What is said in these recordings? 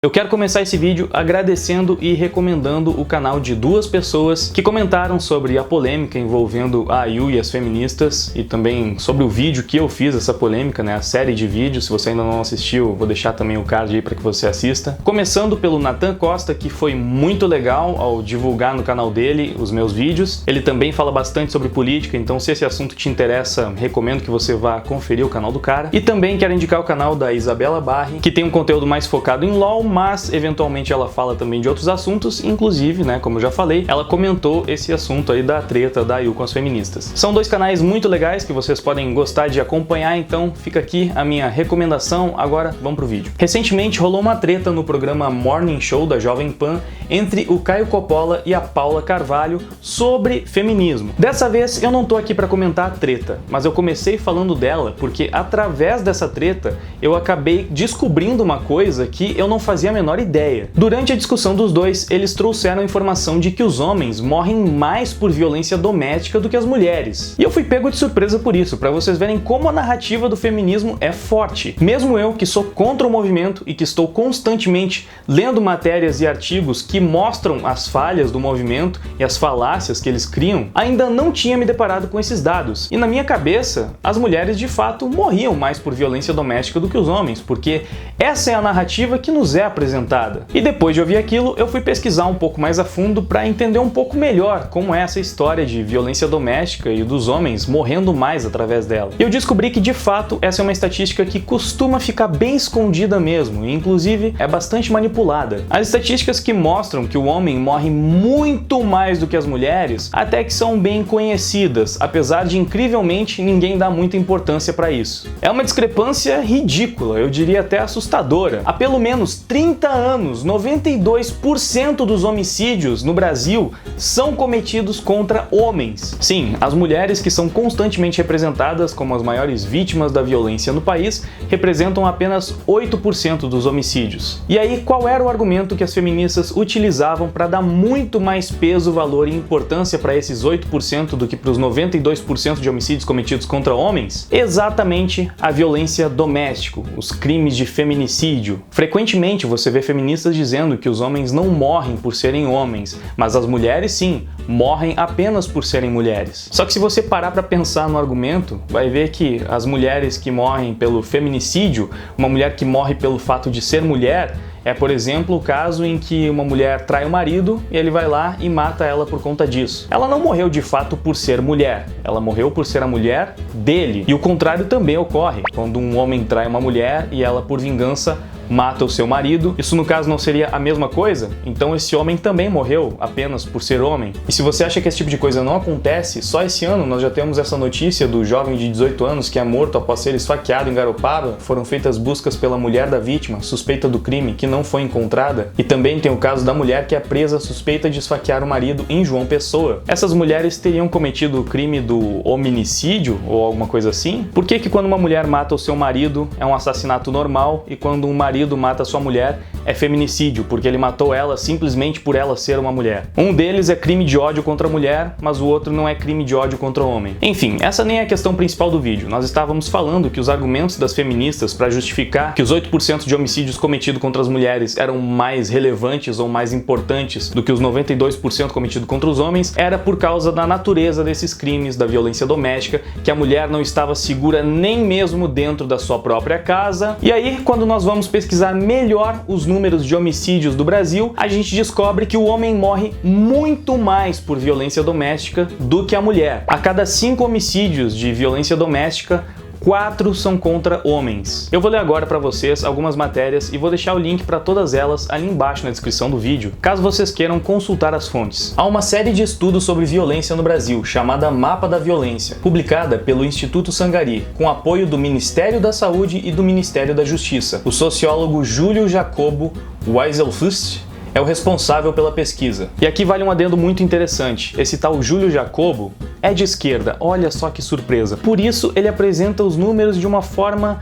Eu quero começar esse vídeo agradecendo e recomendando o canal de duas pessoas que comentaram sobre a polêmica envolvendo a IU e as feministas e também sobre o vídeo que eu fiz, essa polêmica, né, a série de vídeos. Se você ainda não assistiu, vou deixar também o card aí para que você assista. Começando pelo Nathan Costa, que foi muito legal ao divulgar no canal dele os meus vídeos. Ele também fala bastante sobre política, então se esse assunto te interessa, recomendo que você vá conferir o canal do cara. E também quero indicar o canal da Isabela Barri, que tem um conteúdo mais focado em LOL, mas eventualmente ela fala também de outros assuntos, inclusive, né, como eu já falei, ela comentou esse assunto aí da treta da IU com as feministas. São dois canais muito legais que vocês podem gostar de acompanhar, então fica aqui a minha recomendação. Agora vamos pro vídeo. Recentemente rolou uma treta no programa Morning Show da Jovem Pan entre o Caio Coppola e a Paula Carvalho sobre feminismo. Dessa vez eu não tô aqui para comentar a treta, mas eu comecei falando dela porque através dessa treta eu acabei descobrindo uma coisa que eu não fazia a menor ideia. Durante a discussão dos dois, eles trouxeram a informação de que os homens morrem mais por violência doméstica do que as mulheres. E eu fui pego de surpresa por isso, para vocês verem como a narrativa do feminismo é forte. Mesmo eu, que sou contra o movimento e que estou constantemente lendo matérias e artigos que mostram as falhas do movimento e as falácias que eles criam, ainda não tinha me deparado com esses dados. E na minha cabeça, as mulheres de fato morriam mais por violência doméstica do que os homens, porque essa é a narrativa que nos é apresentada. E depois de ouvir aquilo, eu fui pesquisar um pouco mais a fundo para entender um pouco melhor como é essa história de violência doméstica e dos homens morrendo mais através dela. E eu descobri que de fato essa é uma estatística que costuma ficar bem escondida mesmo, e inclusive é bastante manipulada. As estatísticas que mostram que o homem morre muito mais do que as mulheres até que são bem conhecidas, apesar de incrivelmente ninguém dá muita importância para isso. É uma discrepância ridícula, eu diria até assustadora. Há pelo menos 30 anos, 92% dos homicídios no Brasil são cometidos contra homens. Sim, as mulheres, que são constantemente representadas como as maiores vítimas da violência no país, representam apenas 8% dos homicídios. E aí, qual era o argumento que as feministas utilizavam para dar muito mais peso, valor e importância para esses 8% do que para os 92% de homicídios cometidos contra homens? Exatamente a violência doméstica, os crimes de feminicídio. Frequentemente você vê feministas dizendo que os homens não morrem por serem homens, mas as mulheres sim, morrem apenas por serem mulheres. Só que se você parar para pensar no argumento, vai ver que as mulheres que morrem pelo feminicídio, uma mulher que morre pelo fato de ser mulher, é, por exemplo, o caso em que uma mulher trai o marido e ele vai lá e mata ela por conta disso. Ela não morreu de fato por ser mulher, ela morreu por ser a mulher dele. E o contrário também ocorre, quando um homem trai uma mulher e ela, por vingança, mata o seu marido. Isso no caso não seria a mesma coisa? Então esse homem também morreu apenas por ser homem. E se você acha que esse tipo de coisa não acontece, só esse ano nós já temos essa notícia do jovem de 18 anos que é morto após ser esfaqueado em Garopaba. Foram feitas buscas pela mulher da vítima, suspeita do crime, que não foi encontrada. E também tem o caso da mulher que é presa suspeita de esfaquear o marido em João Pessoa. Essas mulheres teriam cometido o crime do hominicídio ou alguma coisa assim? Por que quando uma mulher mata o seu marido é um assassinato normal e quando um marido mata sua mulher é feminicídio, porque ele matou ela simplesmente por ela ser uma mulher? Um deles é crime de ódio contra a mulher, mas o outro não é crime de ódio contra o homem. Enfim, essa nem é a questão principal do vídeo. Nós estávamos falando que os argumentos das feministas para justificar que os 8% de homicídios cometidos contra as mulheres eram mais relevantes ou mais importantes do que os 92% cometidos contra os homens era por causa da natureza desses crimes, da violência doméstica, que a mulher não estava segura nem mesmo dentro da sua própria casa. E aí, quando nós vamos pesquisar melhor os números de homicídios do Brasil, a gente descobre que o homem morre muito mais por violência doméstica do que a mulher. A cada 5 homicídios de violência doméstica, 4 são contra homens. Eu vou ler agora para vocês algumas matérias e vou deixar o link para todas elas ali embaixo na descrição do vídeo, caso vocês queiram consultar as fontes. Há uma série de estudos sobre violência no Brasil, chamada Mapa da Violência, publicada pelo Instituto Sangari, com apoio do Ministério da Saúde e do Ministério da Justiça. O sociólogo Júlio Jacobo Weiselfust é o responsável pela pesquisa. E aqui vale um adendo muito interessante. Esse tal Júlio Jacobo é de esquerda, olha só que surpresa. Por isso ele apresenta os números de uma forma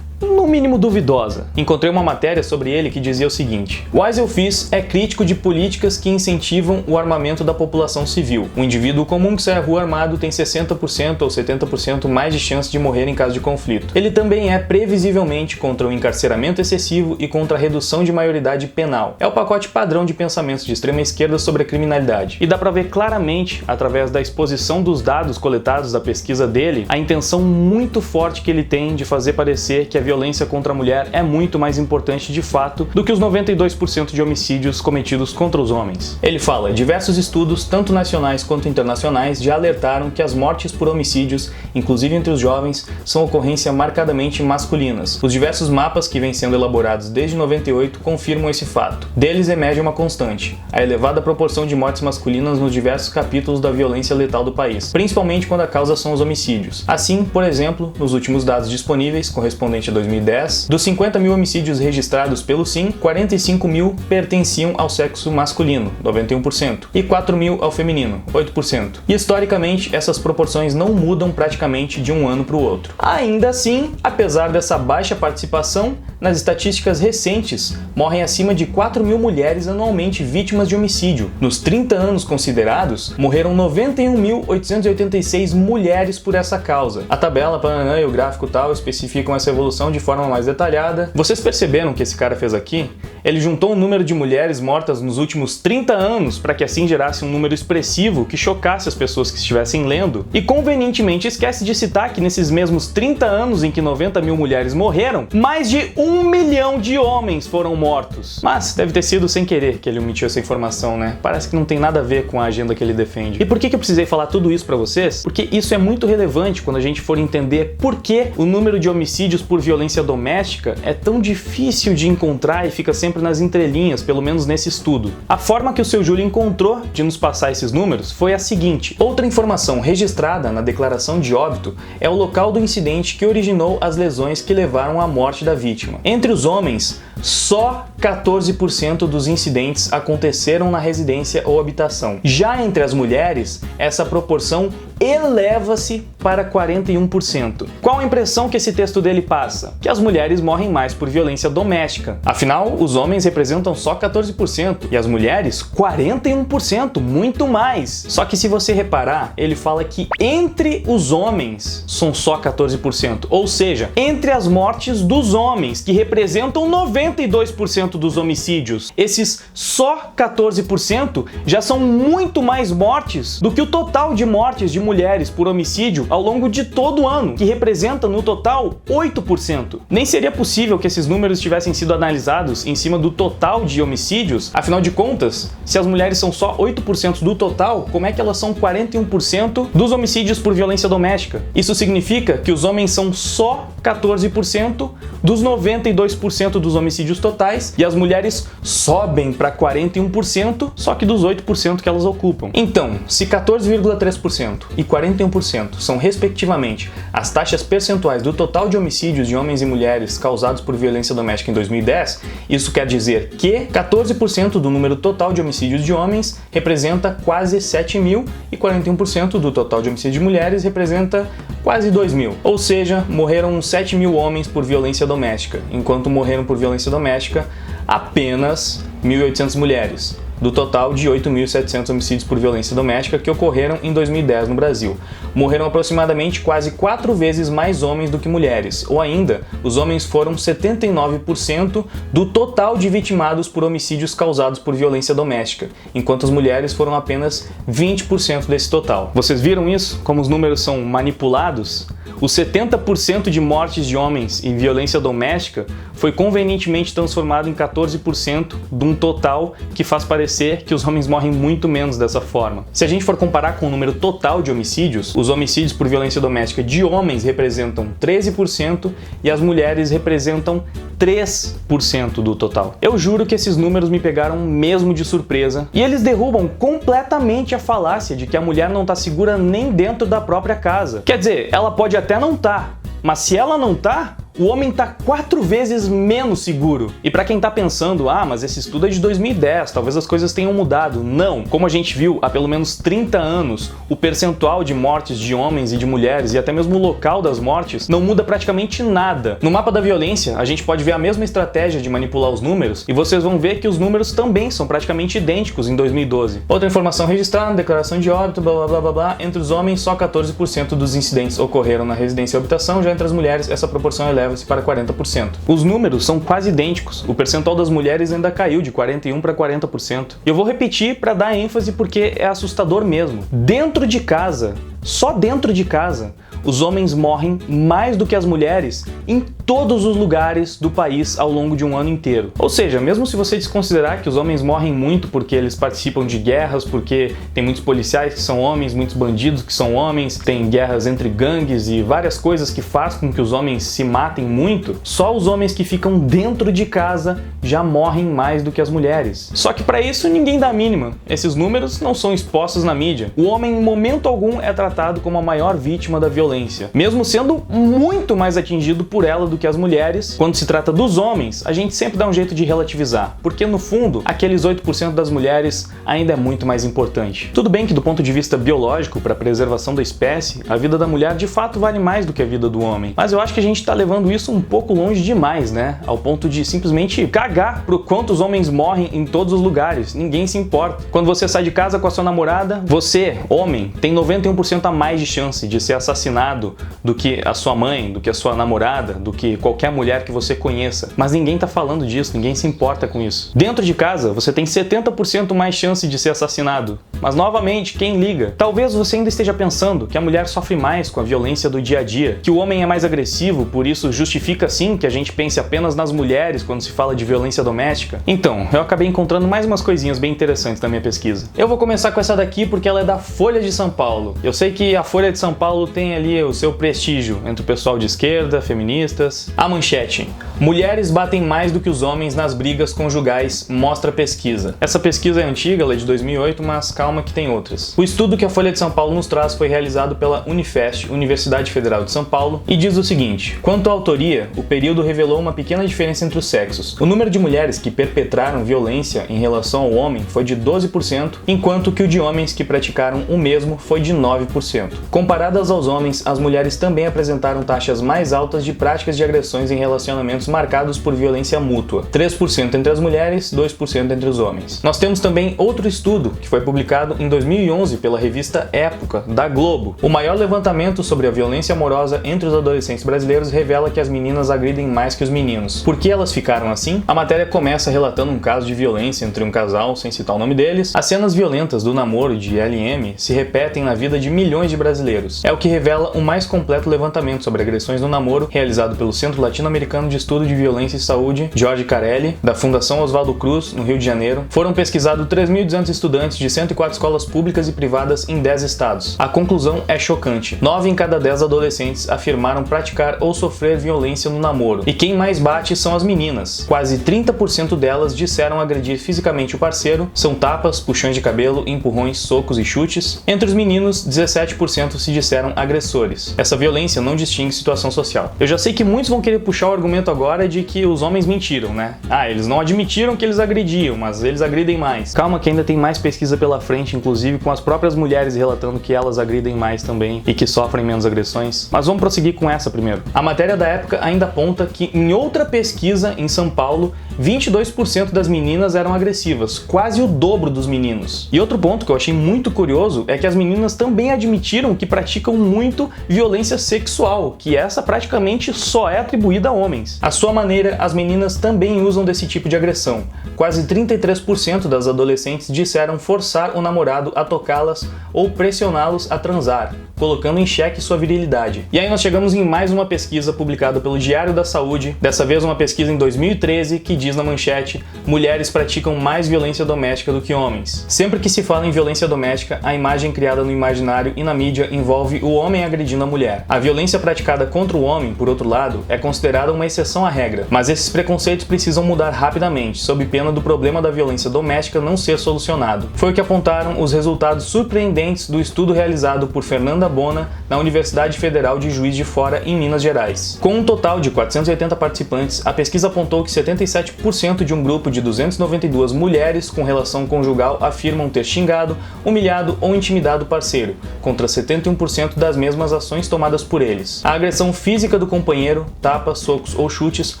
no mínimo duvidosa. Encontrei uma matéria sobre ele que dizia o seguinte: o Eiselfis é crítico de políticas que incentivam o armamento da população civil. O indivíduo comum que sai à rua armado tem 60% ou 70% mais de chance de morrer em caso de conflito. Ele também é previsivelmente contra o encarceramento excessivo e contra a redução de maioridade penal. É o pacote padrão de pensamentos de extrema esquerda sobre a criminalidade. E dá pra ver claramente, através da exposição dos dados coletados da pesquisa dele, a intenção muito forte que ele tem de fazer parecer que a violência contra a mulher é muito mais importante de fato do que os 92% de homicídios cometidos contra os homens. Ele fala: diversos estudos, tanto nacionais quanto internacionais, já alertaram que as mortes por homicídios, inclusive entre os jovens, são ocorrência marcadamente masculinas. Os diversos mapas que vêm sendo elaborados desde 98 confirmam esse fato. Deles emerge uma constante: a elevada proporção de mortes masculinas nos diversos capítulos da violência letal do país, principalmente quando a causa são os homicídios. Assim, por exemplo, nos últimos dados disponíveis, correspondente a 2010, dos 50 mil homicídios registrados pelo SIM, 45 mil pertenciam ao sexo masculino, 91%, e 4 mil ao feminino, 8%. E historicamente, essas proporções não mudam praticamente de um ano para o outro. Ainda assim, apesar dessa baixa participação, nas estatísticas recentes, morrem acima de 4 mil mulheres anualmente vítimas de homicídio. Nos 30 anos considerados, morreram 91.886 mulheres por essa causa. A tabela, e o gráfico tal especificam essa evolução de forma mais detalhada. Vocês perceberam o que esse cara fez aqui? Ele juntou o número de mulheres mortas nos últimos 30 anos para que assim gerasse um número expressivo que chocasse as pessoas que estivessem lendo, e convenientemente esquece de citar que nesses mesmos 30 anos em que 90 mil mulheres morreram, mais de 1 milhão de homens foram mortos. Mas deve ter sido sem querer que ele omitiu essa informação, né? Parece que não tem nada a ver com a agenda que ele defende. E por que eu precisei falar tudo isso para vocês? Porque isso é muito relevante quando a gente for entender por que o número de homicídios por violência doméstica é tão difícil de encontrar e fica sempre nas entrelinhas, pelo menos nesse estudo. A forma que o seu Júlio encontrou de nos passar esses números foi a seguinte: outra informação registrada na declaração de óbito é o local do incidente que originou as lesões que levaram à morte da vítima. Entre os homens, só 14% dos incidentes aconteceram na residência ou habitação. Já entre as mulheres, essa proporção eleva-se para 41%. Qual a impressão que esse texto dele passa? Que as mulheres morrem mais por violência doméstica. Afinal, os homens representam só 14% e as mulheres 41%, muito mais. Só que se você reparar, ele fala que entre os homens são só 14%, ou seja, entre as mortes dos homens, que representam 92% dos homicídios, esses só 14% já são muito mais mortes do que o total de mortes de mulheres por homicídio ao longo de todo o ano, que representa no total 8%. Nem seria possível que esses números tivessem sido analisados em cima do total de homicídios. Afinal de contas, se as mulheres são só 8% do total, como é que elas são 41% dos homicídios por violência doméstica? Isso significa que os homens são só 14% dos 92% dos homicídios totais e as mulheres sobem para 41%, só que dos 8% que elas ocupam. Então, se 14,3% e 41% são respectivamente as taxas percentuais do total de homicídios de homens e mulheres causados por violência doméstica em 2010, isso quer dizer que 14% do número total de homicídios de homens representa quase 7 mil e 41% do total de homicídios de mulheres representa quase 2 mil. Ou seja, morreram 7 mil homens por violência doméstica, enquanto morreram por violência doméstica apenas 1.800 mulheres, do total de 8.700 homicídios por violência doméstica que ocorreram em 2010 no Brasil. Morreram aproximadamente quase 4 vezes mais homens do que mulheres, ou ainda, os homens foram 79% do total de vitimados por homicídios causados por violência doméstica, enquanto as mulheres foram apenas 20% desse total. Vocês viram isso? Como os números são manipulados? Os 70% de mortes de homens em violência doméstica foi convenientemente transformado em 14% de um total que faz parecer que os homens morrem muito menos dessa forma. Se a gente for comparar com o número total de homicídios, os homicídios por violência doméstica de homens representam 13% e as mulheres representam 3% do total. Eu juro que esses números me pegaram mesmo de surpresa e eles derrubam completamente a falácia de que a mulher não está segura nem dentro da própria casa. Quer dizer, ela pode até não estar, mas se ela não tá, o homem tá 4 vezes menos seguro. E pra quem tá pensando, mas esse estudo é de 2010, talvez as coisas tenham mudado. Não, como a gente viu, há pelo menos 30 anos, o percentual de mortes de homens e de mulheres e até mesmo o local das mortes não muda praticamente nada. No mapa da violência, a gente pode ver a mesma estratégia de manipular os números e vocês vão ver que os números também são praticamente idênticos em 2012. Outra informação registrada, declaração de óbito, blá blá blá blá blá. Entre os homens, só 14% dos incidentes ocorreram na residência e habitação, já entre as mulheres, essa proporção eleva-se para 40%. Os números são quase idênticos, o percentual das mulheres ainda caiu de 41% para 40%. E eu vou repetir para dar ênfase porque é assustador mesmo. Dentro de casa, só dentro de casa, os homens morrem mais do que as mulheres em todos os lugares do país ao longo de um ano inteiro. Ou seja, mesmo se você desconsiderar que os homens morrem muito porque eles participam de guerras, porque tem muitos policiais que são homens, muitos bandidos que são homens, tem guerras entre gangues e várias coisas que fazem com que os homens se matem muito, só os homens que ficam dentro de casa já morrem mais do que as mulheres. Só que para isso ninguém dá a mínima. Esses números não são expostos na mídia. O homem em momento algum é tratado como a maior vítima da violência, mesmo sendo muito mais atingido por ela do que as mulheres. Quando se trata dos homens, a gente sempre dá um jeito de relativizar, porque no fundo, aqueles 8% das mulheres ainda é muito mais importante. Tudo bem que do ponto de vista biológico, para a preservação da espécie, a vida da mulher de fato vale mais do que a vida do homem. Mas eu acho que a gente está levando isso um pouco longe demais, né? Ao ponto de simplesmente cagar pro quantos homens morrem em todos os lugares. Ninguém se importa. Quando você sai de casa com a sua namorada, você, homem, tem 91% a mais de chance de ser assassinado do que a sua mãe, do que a sua namorada, do que qualquer mulher que você conheça. Mas ninguém tá falando disso, ninguém se importa com isso. Dentro de casa, você tem 70% mais chance de ser assassinado. Mas novamente, quem liga? Talvez você ainda esteja pensando que a mulher sofre mais com a violência do dia a dia, que o homem é mais agressivo, por isso justifica sim que a gente pense apenas nas mulheres quando se fala de violência doméstica. Então, eu acabei encontrando mais umas coisinhas bem interessantes na minha pesquisa. Eu vou começar com essa daqui porque ela é da Folha de São Paulo. Eu sei que a Folha de São Paulo tem ali o seu prestígio entre o pessoal de esquerda, feministas. A manchete: mulheres batem mais do que os homens nas brigas conjugais, mostra pesquisa. Essa pesquisa é antiga, ela é de 2008, mas calma que tem outras. O estudo que a Folha de São Paulo nos traz foi realizado pela Unifesp, Universidade Federal de São Paulo, e diz o seguinte: quanto à autoria, o período revelou uma pequena diferença entre os sexos. O número de mulheres que perpetraram violência em relação ao homem foi de 12%, enquanto que o de homens que praticaram o mesmo foi de 9%. Comparadas aos homens, as mulheres também apresentaram taxas mais altas de práticas de agressões em relacionamentos marcados por violência mútua, 3% entre as mulheres, 2% entre os homens. Nós temos também outro estudo, que foi publicado em 2011 pela revista Época, da Globo. O maior levantamento sobre a violência amorosa entre os adolescentes brasileiros revela que as meninas agridem mais que os meninos. Por que elas ficaram assim? A matéria começa relatando um caso de violência entre um casal, sem citar o nome deles. As cenas violentas do namoro de LM se repetem na vida de milhões de brasileiros. É o que revela o mais completo levantamento sobre agressões no namoro, realizado pelo Centro Latino-Americano de Estudo de Violência e Saúde, Jorge Carelli, da Fundação Oswaldo Cruz, no Rio de Janeiro. Foram pesquisados 3.200 estudantes de 104 escolas públicas e privadas em 10 estados. A conclusão é chocante. 9 em cada 10 adolescentes afirmaram praticar ou sofrer violência no namoro. E quem mais bate são as meninas. Quase 30% delas disseram agredir fisicamente o parceiro. São tapas, puxões de cabelo, empurrões, socos e chutes. Entre os meninos, 17% se disseram agressores. Essa violência não distingue situação social. Eu já sei que muitos vão querer puxar o argumento agora de que os homens mentiram, né? Eles não admitiram que eles agrediam, mas eles agridem mais. Calma que ainda tem mais pesquisa pela frente, inclusive com as próprias mulheres relatando que elas agridem mais também e que sofrem menos agressões. Mas vamos prosseguir com essa primeiro. A matéria da Época ainda aponta que em outra pesquisa em São Paulo, 22% das meninas eram agressivas, quase o dobro dos meninos. E outro ponto que eu achei muito curioso é que as meninas também admitiram que praticam muito violência sexual, que essa praticamente só é atribuída a homens. À sua maneira, as meninas também usam desse tipo de agressão. Quase 33% das adolescentes disseram forçar o namorado a tocá-las ou pressioná-los a transar, colocando em xeque sua virilidade. E aí nós chegamos em mais uma pesquisa publicada pelo Diário da Saúde, dessa vez uma pesquisa em 2013 que diz na manchete: mulheres praticam mais violência doméstica do que homens. Sempre que se fala em violência doméstica, a imagem criada no imaginário e na mídia envolve o homem agredindo a mulher. A violência praticada contra o homem, por outro lado, é considerada uma exceção à regra, mas esses preconceitos precisam mudar rapidamente, sob pena do problema da violência doméstica não ser solucionado. Foi o que apontaram os resultados surpreendentes do estudo realizado por Fernanda Fernanda Bona, na Universidade Federal de Juiz de Fora, em Minas Gerais. Com um total de 480 participantes, a pesquisa apontou que 77% de um grupo de 292 mulheres com relação conjugal afirmam ter xingado, humilhado ou intimidado o parceiro, contra 71% das mesmas ações tomadas por eles. A agressão física do companheiro, tapas, socos ou chutes,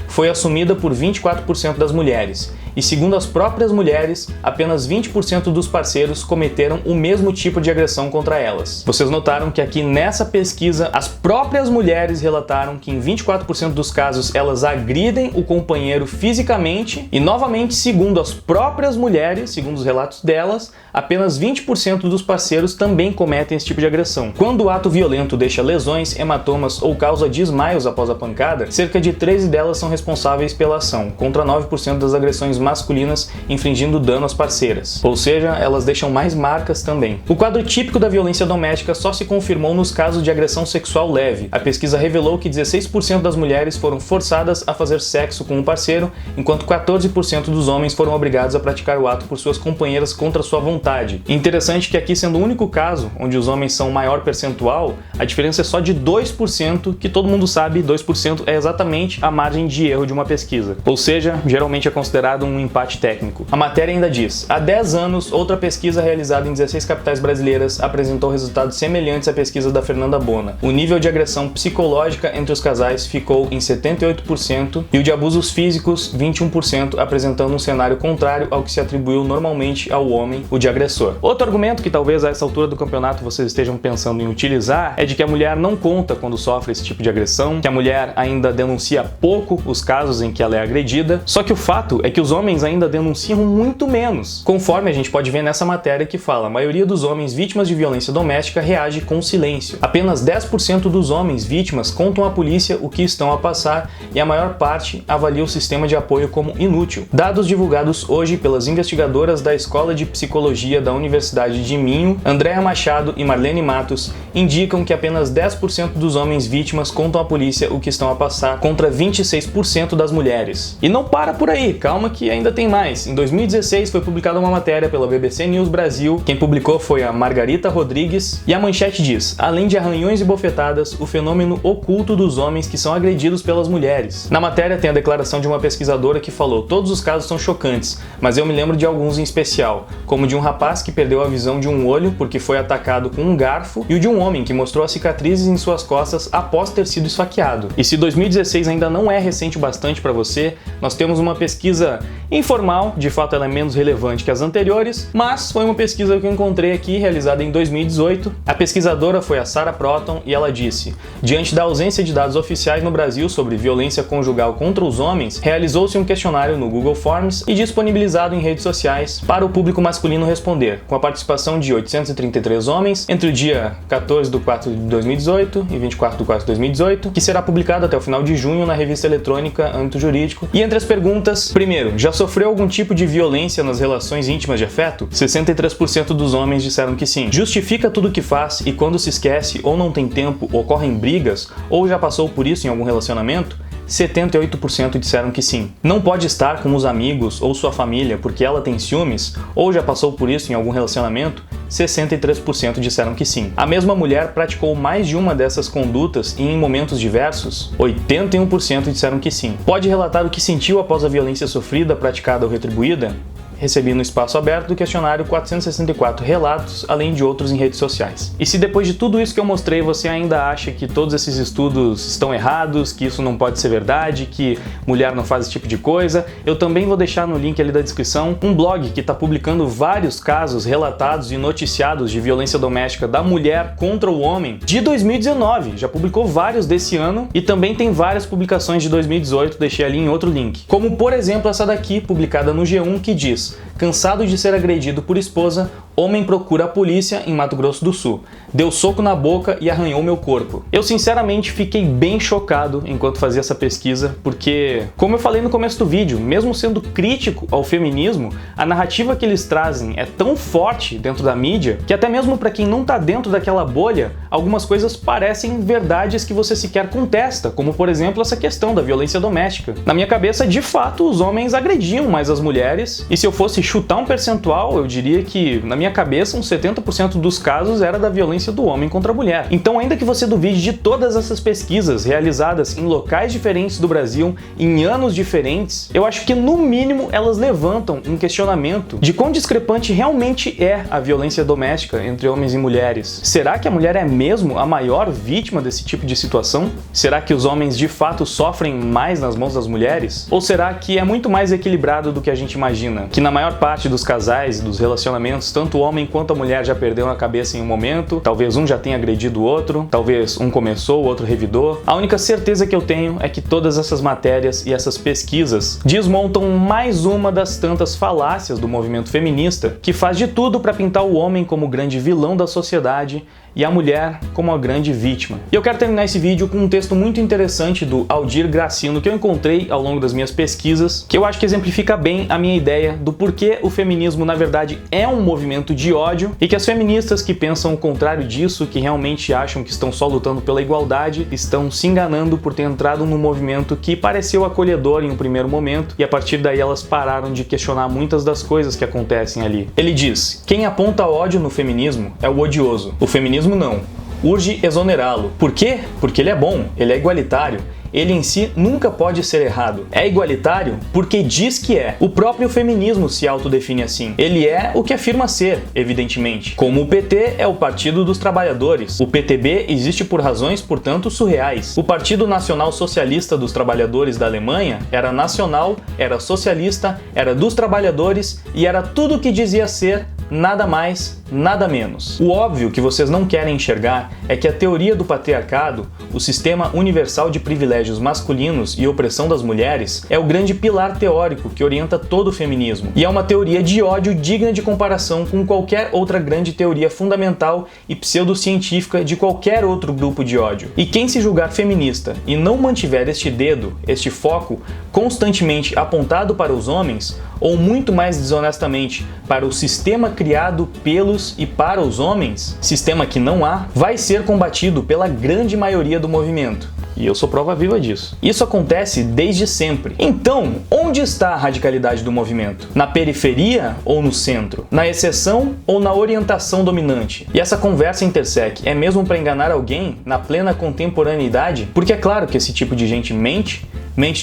foi assumida por 24% das mulheres. E segundo as próprias mulheres, apenas 20% dos parceiros cometeram o mesmo tipo de agressão contra elas. Vocês notaram que aqui nessa pesquisa, as próprias mulheres relataram que em 24% dos casos elas agridem o companheiro fisicamente e, novamente, segundo as próprias mulheres, segundo os relatos delas, apenas 20% dos parceiros também cometem esse tipo de agressão. Quando o ato violento deixa lesões, hematomas ou causa desmaios após a pancada, cerca de 13 delas são responsáveis pela ação, contra 9% das agressões masculinas infringindo dano às parceiras. Ou seja, elas deixam mais marcas também. O quadro típico da violência doméstica só se confirmou nos casos de agressão sexual leve. A pesquisa revelou que 16% das mulheres foram forçadas a fazer sexo com um parceiro, enquanto 14% dos homens foram obrigados a praticar o ato por suas companheiras contra sua vontade. E interessante que aqui, sendo o único caso onde os homens são o maior percentual, a diferença é só de 2%, que todo mundo sabe, 2% é exatamente a margem de erro de uma pesquisa. Ou seja, geralmente é considerado um empate técnico. A matéria ainda diz: há 10 anos, outra pesquisa realizada em 16 capitais brasileiras apresentou resultados semelhantes à pesquisa da Fernanda Bona. O nível de agressão psicológica entre os casais ficou em 78% e o de abusos físicos 21%, apresentando um cenário contrário ao que se atribuiu normalmente ao homem, o de agressor. Outro argumento que talvez a essa altura do campeonato vocês estejam pensando em utilizar é de que a mulher não conta quando sofre esse tipo de agressão, que a mulher ainda denuncia pouco os casos em que ela é agredida, só que o fato é que os homens ainda denunciam muito menos, conforme a gente pode ver nessa matéria que fala: a maioria dos homens vítimas de violência doméstica reage com silêncio. Apenas 10% dos homens vítimas contam à polícia o que estão a passar e a maior parte avalia o sistema de apoio como inútil. Dados divulgados hoje pelas investigadoras da Escola de Psicologia da Universidade de Minho, Andréa Machado e Marlene Matos, indicam que apenas 10% dos homens vítimas contam à polícia o que estão a passar, contra 26% das mulheres. E não para por aí, calma que ainda tem mais. Em 2016 foi publicada uma matéria pela BBC News Brasil, quem publicou foi a Margarita Rodrigues, e a manchete diz: além de arranhões e bofetadas, o fenômeno oculto dos homens que são agredidos pelas mulheres. Na matéria tem a declaração de uma pesquisadora que falou: todos os casos são chocantes, mas eu me lembro de alguns em especial, como de um rapaz que perdeu a visão de um olho porque foi atacado com um garfo, e o de um homem que mostrou as cicatrizes em suas costas após ter sido esfaqueado. E se 2016 ainda não é recente o bastante para você, nós temos uma pesquisa informal, de fato ela é menos relevante que as anteriores, mas foi uma pesquisa que eu encontrei aqui, realizada em 2018. A pesquisadora foi a Sarah Proton e ela disse: diante da ausência de dados oficiais no Brasil sobre violência conjugal contra os homens, realizou-se um questionário no Google Forms e disponibilizado em redes sociais para o público masculino responder, com a participação de 833 homens entre o dia 14/4 de 2018 e 24/4 de 2018, que será publicado até o final de junho na revista eletrônica Âmbito Jurídico. E entre as perguntas: primeiro, já sofreu algum tipo de violência nas relações íntimas de afeto? 63% dos homens disseram que sim. Justifica tudo o que faz e quando se esquece ou não tem tempo, ocorrem brigas, ou já passou por isso em algum relacionamento? 78% disseram que sim. Não pode estar com os amigos ou sua família porque ela tem ciúmes, ou já passou por isso em algum relacionamento? 63% disseram que sim. A mesma mulher praticou mais de uma dessas condutas e em momentos diversos? 81% disseram que sim. Pode relatar o que sentiu após a violência sofrida, praticada ou retribuída? Recebi no espaço aberto do questionário 464 relatos, além de outros em redes sociais. E se depois de tudo isso que eu mostrei você ainda acha que todos esses estudos estão errados, que isso não pode ser verdade, que mulher não faz esse tipo de coisa, eu também vou deixar no link ali da descrição um blog que está publicando vários casos relatados e noticiados de violência doméstica da mulher contra o homem de 2019. Já publicou vários desse ano e também tem várias publicações de 2018, deixei ali em outro link. Como por exemplo essa daqui, publicada no G1, que diz: cansado de ser agredido por esposa, homem procura a polícia em Mato Grosso do Sul. Deu soco na boca e arranhou meu corpo. Eu sinceramente fiquei bem chocado enquanto fazia essa pesquisa, porque, como eu falei no começo do vídeo, mesmo sendo crítico ao feminismo, a narrativa que eles trazem é tão forte dentro da mídia que até mesmo para quem não tá dentro daquela bolha, algumas coisas parecem verdades que você sequer contesta, como por exemplo essa questão da violência doméstica. Na minha cabeça, de fato, os homens agrediam mais as mulheres, e se eu fosse chutar um percentual, eu diria que, na minha cabeça, uns 70% dos casos era da violência do homem contra a mulher. Então, ainda que você duvide de todas essas pesquisas realizadas em locais diferentes do Brasil, em anos diferentes, eu acho que, no mínimo, elas levantam um questionamento de quão discrepante realmente é a violência doméstica entre homens e mulheres. Será que a mulher é mesmo a maior vítima desse tipo de situação? Será que os homens de fato sofrem mais nas mãos das mulheres? Ou será que é muito mais equilibrado do que a gente imagina? Que na maior parte dos casais e dos relacionamentos, tanto o homem quanto a mulher já perderam a cabeça em um momento, talvez um já tenha agredido o outro, talvez um começou, o outro revidou. A única certeza que eu tenho é que todas essas matérias e essas pesquisas desmontam mais uma das tantas falácias do movimento feminista, que faz de tudo para pintar o homem como o grande vilão da sociedade e a mulher como a grande vítima. E eu quero terminar esse vídeo com um texto muito interessante do Aldir Gracino que eu encontrei ao longo das minhas pesquisas, que eu acho que exemplifica bem a minha ideia do porquê o feminismo na verdade é um movimento de ódio e que as feministas que pensam o contrário disso, que realmente acham que estão só lutando pela igualdade, estão se enganando por ter entrado num movimento que pareceu acolhedor em um primeiro momento e a partir daí elas pararam de questionar muitas das coisas que acontecem ali. Ele diz: quem aponta ódio no feminismo é o odioso. O feminismo não. Urge exonerá-lo. Por quê? Porque ele é bom, ele é igualitário. Ele em si nunca pode ser errado. É igualitário porque diz que é. O próprio feminismo se autodefine assim. Ele é o que afirma ser, evidentemente. Como o PT é o Partido dos Trabalhadores. O PTB existe por razões, portanto, surreais. O Partido Nacional Socialista dos Trabalhadores da Alemanha era nacional, era socialista, era dos trabalhadores e era tudo o que dizia ser, nada mais, nada menos. O óbvio que vocês não querem enxergar é que a teoria do patriarcado, o sistema universal de privilégios masculinos e opressão das mulheres, é o grande pilar teórico que orienta todo o feminismo. E é uma teoria de ódio digna de comparação com qualquer outra grande teoria fundamental e pseudocientífica de qualquer outro grupo de ódio. E quem se julgar feminista e não mantiver este dedo, este foco, constantemente apontado para os homens, ou muito mais desonestamente para o sistema criado pelos e para os homens, sistema que não há, vai ser combatido pela grande maioria do movimento. E eu sou prova viva disso. Isso acontece desde sempre. Então, onde está a radicalidade do movimento? Na periferia ou no centro? Na exceção ou na orientação dominante? E essa conversa intersec é mesmo para enganar alguém na plena contemporaneidade? Porque é claro que esse tipo de gente mente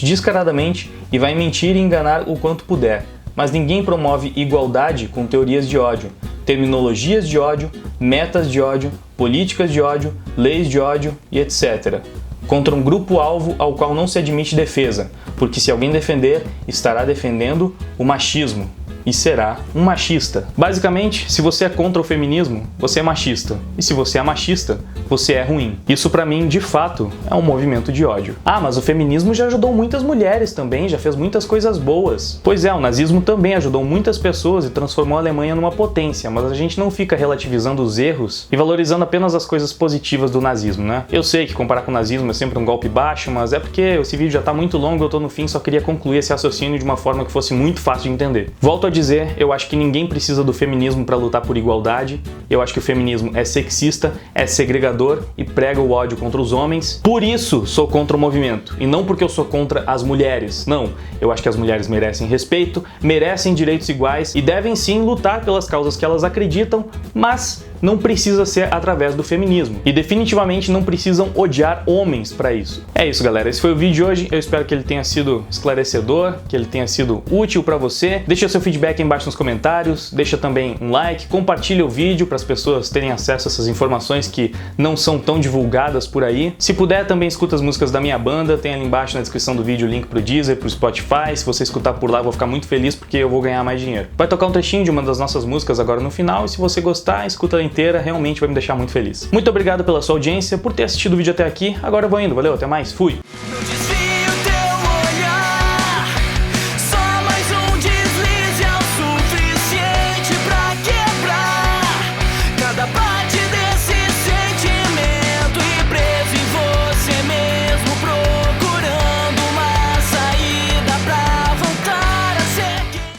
descaradamente e vai mentir e enganar o quanto puder. Mas ninguém promove igualdade com teorias de ódio, terminologias de ódio, metas de ódio, políticas de ódio, leis de ódio e etc. Contra um grupo-alvo ao qual não se admite defesa, porque se alguém defender, estará defendendo o machismo. E será um machista. Basicamente, se você é contra o feminismo, você é machista. E se você é machista, você é ruim. Isso pra mim, de fato, é um movimento de ódio. Ah, mas o feminismo já ajudou muitas mulheres também, já fez muitas coisas boas. Pois é, o nazismo também ajudou muitas pessoas e transformou a Alemanha numa potência, mas a gente não fica relativizando os erros e valorizando apenas as coisas positivas do nazismo, né? Eu sei que comparar com o nazismo é sempre um golpe baixo, mas é porque esse vídeo já tá muito longo, eu tô no fim, só queria concluir esse raciocínio de uma forma que fosse muito fácil de entender. Volto a dizer, eu acho que ninguém precisa do feminismo para lutar por igualdade. Eu acho que o feminismo é sexista, é segregador e prega o ódio contra os homens. Por isso, sou contra o movimento. E não porque eu sou contra as mulheres. Não, eu acho que as mulheres merecem respeito, merecem direitos iguais e devem sim lutar pelas causas que elas acreditam, mas não precisa ser através do feminismo. E definitivamente não precisam odiar homens para isso. É isso, galera. Esse foi o vídeo de hoje. Eu espero que ele tenha sido esclarecedor, que ele tenha sido útil para você. Deixa seu feedback aí embaixo nos comentários, deixa também um like, compartilha o vídeo para as pessoas terem acesso a essas informações que não são tão divulgadas por aí. Se puder, também escuta as músicas da minha banda. Tem ali embaixo na descrição do vídeo o link pro Deezer, pro Spotify. Se você escutar por lá, eu vou ficar muito feliz porque eu vou ganhar mais dinheiro. Vai tocar um trechinho de uma das nossas músicas agora no final e se você gostar, escuta ela inteira, realmente vai me deixar muito feliz. Muito obrigado pela sua audiência, por ter assistido o vídeo até aqui. Agora eu vou indo, valeu, até mais, fui!